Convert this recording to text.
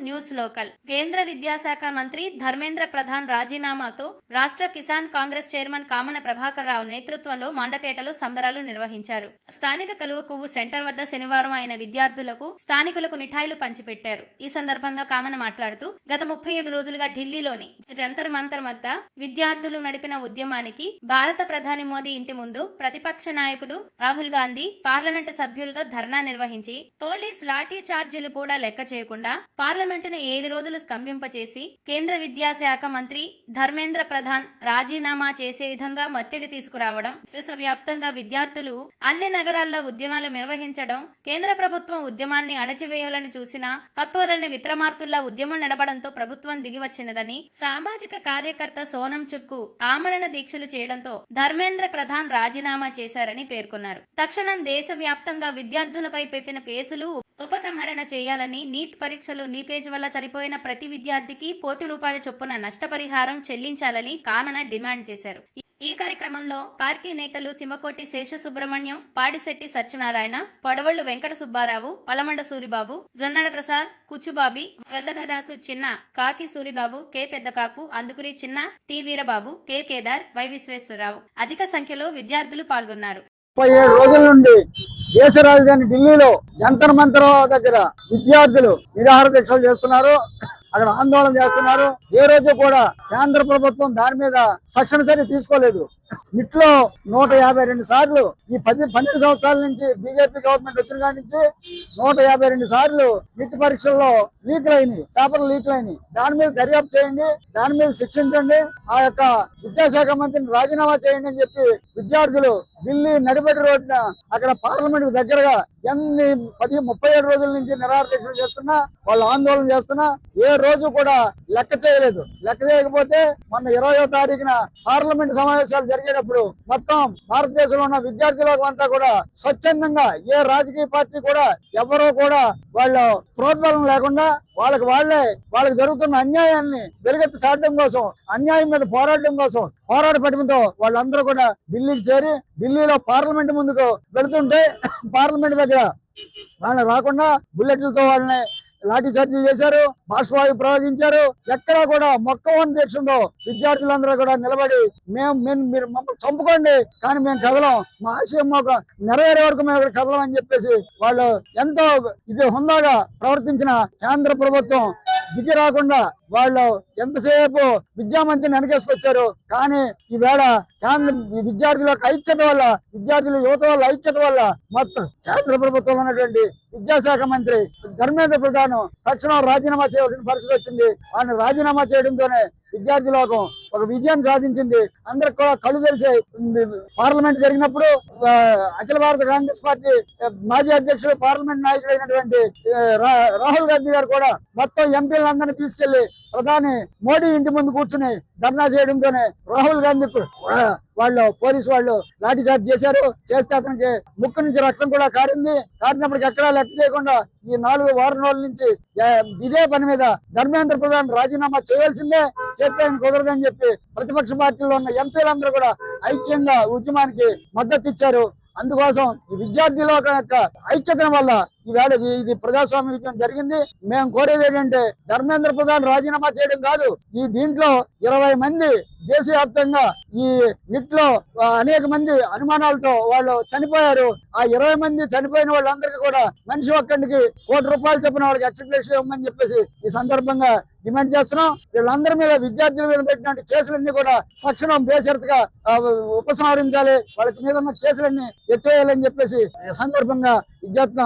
News local. కేంద్ర విద్యాశాఖ మంత్రి ధర్మేంద్ర ప్రధాన్ రాజీనామాతో రాష్ట్ర కిసాన్ కాంగ్రెస్ చైర్మన్ కామన ప్రభాకర్ రావు నేతృత్వంలో మండపేటలో సంబరాలు నిర్వహించారు. స్థానిక కలువకొవ్వు సెంటర్ వద్ద శనివారం ఆయన విద్యార్థులకు, స్థానికులకు మిఠాయిలు పంచిపెట్టారు. ఈ సందర్భంగా కామన మాట్లాడుతూ, గత 37 రోజులుగా ఢిల్లీలోని జంతర్ మంతర్ వద్ద విద్యార్థులు నడిపిన ఉద్యమానికి భారత ప్రధాని మోదీ ఇంటి ముందు ప్రతిపక్ష నాయకుడు రాహుల్ గాంధీ పార్లమెంటు సభ్యులతో ధర్నా నిర్వహించి పోలీస్ లాఠీ చార్జీలు కూడా లెక్క చేయకుండా పార్లమెంటును 7 రోజులు స్తంభింపచేసి కేంద్ర విద్యాశాఖ మంత్రి ధర్మేంద్ర ప్రధాన్ రాజీనామా చేసే విధంగా ఒత్తిడి తీసుకురావడం, దేశవ్యాప్తంగా విద్యార్థులు అన్ని నగరాల్లో ఉద్యమాలు నిర్వహించడం, కేంద్ర ప్రభుత్వం ఉద్యమాన్ని అణచివేయాలని చూసినా తత్వదని విక్రమార్కుల్లా ఉద్యమం నడపడంతో ప్రభుత్వం దిగివచ్చినదని సామాజిక కార్యకర్త సోనం చుక్కు ఆమరణ దీక్షలు చేయడంతో ధర్మేంద్ర ప్రధాన్ రాజీనామా చేశారని పేర్కొన్నారు. తక్షణం దేశవ్యాప్తంగా విద్యార్థులపై పెట్టిన కేసులు ఉపసంహరణ చేయాలని, నీట్ పరీక్షలు లీకేజ్ వల్ల చనిపోయిన ప్రతి విద్యార్థికి ₹1,00,00,000 చొప్పున నష్టపరిహారం చెల్లించాలని కామన డిమాండ్ చేశారు. ఈ కార్యక్రమంలో పార్టీ నేతలు చిమ్మకోటి శేష సుబ్రహ్మణ్యం, పాడిశెట్టి సత్యనారాయణ, పొడవళ్లు వెంకట సుబ్బారావు, పలమండ సూరిబాబు, జొన్నడ ప్రసాద్, కుచ్చుబాబి, వెల్లదదాసు చిన్న, కాకి Suribabu, K Peddakaku, Andukuri Chinna, T Veerababu, K Kedar, Y Visweswara Rao అధిక సంఖ్యలో విద్యార్థులు పాల్గొన్నారు. 37 రోజుల నుండి దేశ రాజధాని ఢిల్లీలో జంతర్ మంతర్ దగ్గర విద్యార్థులు నిరాహార దీక్షలు చేస్తున్నారు. అక్కడ ఆందోళన చేస్తున్నారు. ఏ రోజు కూడా కేంద్ర ప్రభుత్వం దాని మీద తక్షణ చర్య తీసుకోలేదు. నిట్లో 152 సార్లు ఈ 12 సంవత్సరాల నుంచి బీజేపీ గవర్నమెంట్ వచ్చిన కాడి నుంచి 152 సార్లు నిట్ పరీక్షల్లో పేపర్లు లీక్లు అయినాయి. దాని మీద దర్యాప్తు చేయండి, దాని మీద శిక్షించండి, ఆ యొక్క విద్యాశాఖ మంత్రిని రాజీనామా చేయండి అని చెప్పి విద్యార్థులు ఢిల్లీ నడిబడి రోడ్డున అక్కడ పార్లమెంట్ దగ్గరగా 37 రోజుల నుంచి నిరాహార దీక్షలు చేస్తున్నా, వాళ్ళు ఆందోళన చేస్తున్నా ఏ రోజు కూడా లెక్క చేయలేదు. లెక్క చేయకపోతే మొన్న 20వ తారీఖున పార్లమెంట్ సమావేశాలు జరిగేటప్పుడు మొత్తం భారతదేశంలో ఉన్న విద్యార్థులకు అంతా కూడా స్వచ్ఛందంగా ఏ రాజకీయ పార్టీ కూడా ఎవరో కూడా వాళ్ళ ప్రోద్బలం లేకుండా వాళ్ళకి జరుగుతున్న అన్యాయాన్ని వెలుగెత్తి చాటడం కోసం, అన్యాయం మీద పోరాటం కోసం పోరాట పటిమతో వాళ్ళందరూ కూడా ఢిల్లీకి చేరి ఢిల్లీలో పార్లమెంట్ ముందుకు వెళుతుంటే పార్లమెంట్ దగ్గర వాళ్ళని రాకుండా బుల్లెట్లతో వాళ్ళని లాఠీ చార్జీలు చేశారు, బాష్పవాయు ప్రయోగించారు. ఎక్కడా కూడా మొక్కవన్ దీక్షలో విద్యార్థులందరూ కూడా నిలబడి మీరు మమ్మల్ని చంపుకోండి కానీ మేము కదలం, మా ఆశయం మాకు నెరవేరే వరకు మేము ఇక్కడ కదలం అని చెప్పేసి వాళ్ళు ఎంతో హుందాగా ప్రవర్తించిన కేంద్ర ప్రభుత్వం దిగి రాకుండా వాళ్ళు ఎంతసేపు విద్యామంత్రిని వెనకేసుకొచ్చారు. కానీ ఈవేళ విద్యార్థుల యొక్క ఐక్యత వల్ల, విద్యార్థుల యువత వల్ల ఐక్యత వల్ల మొత్తం కేంద్ర ప్రభుత్వంలో ఉన్నటువంటి విద్యాశాఖ మంత్రి ధర్మేంద్ర ప్రధాన్ తక్షణం రాజీనామా చేయవలసిన పరిస్థితి వచ్చింది. ఆయన రాజీనామా చేయడంతోనే విద్యార్థి లోకం ఒక విజయం సాధించింది. అందరికి కూడా కళ్ళు తెలిసే పార్లమెంట్ జరిగినప్పుడు అఖిల భారత కాంగ్రెస్ పార్టీ మాజీ అధ్యక్షుడు, పార్లమెంట్ నాయకుడు అయినటువంటి రాహుల్ గాంధీ గారు కూడా మొత్తం ఎంపీలందరినీ తీసుకెళ్లి ప్రధాని మోడీ ఇంటి ముందు కూర్చుని ధర్నా చేయడంతోనే రాహుల్ గాంధీ పోలీసు వాళ్ళు లాఠీ చార్జ్ చేశారు. చేస్తే అతనికి ముక్కు నుంచి రక్తం కూడా కారినప్పటికి ఎక్కడా లెక్క చేయకుండా ఈ 4 వారం రోజుల నుంచి ఇదే పని మీద ధర్మేంద్ర ప్రధాన్ రాజీనామా చేయవలసిందే, చేస్తే ఆయన కుదరదని చెప్పి ప్రతిపక్ష పార్టీలో ఉన్న ఎంపీలందరూ కూడా ఐక్యంగా ఉద్యమానికి మద్దతు ఇచ్చారు. అందుకోసం ఈ విద్యార్థుల యొక్క ఐక్యత వల్ల ఈవేళ ఇది ప్రజాస్వామ్య విజయం జరిగింది. మేము కోరేది ఏంటంటే ధర్మేంద్ర ప్రధాన్ రాజీనామా చేయడం కాదు, ఈ దీంట్లో 20 మంది దేశవ్యాప్తంగా ఈ నిట్లో అనేక మంది అనుమానాలతో వాళ్ళు చనిపోయారు. ఆ 20 మంది చనిపోయిన వాళ్ళందరికీ కూడా మనిషి ఒక్కడికి ₹1,00,00,000 చొప్పున వాళ్ళకి ఎక్స్‌గ్రేషియా ఇవ్వమని చెప్పేసి ఈ సందర్భంగా డిమాండ్ చేస్తున్నాం. వీళ్ళందరి మీద విద్యార్థుల మీద పెట్టిన కేసులన్నీ కూడా తక్షణం బేషరతుగా ఉపసంహరించాలి, వాళ్ళకి మీద ఉన్న కేసులన్నీ ఎత్తేయాలని చెప్పేసి ఈ సందర్భంగా విజ్ఞప్తి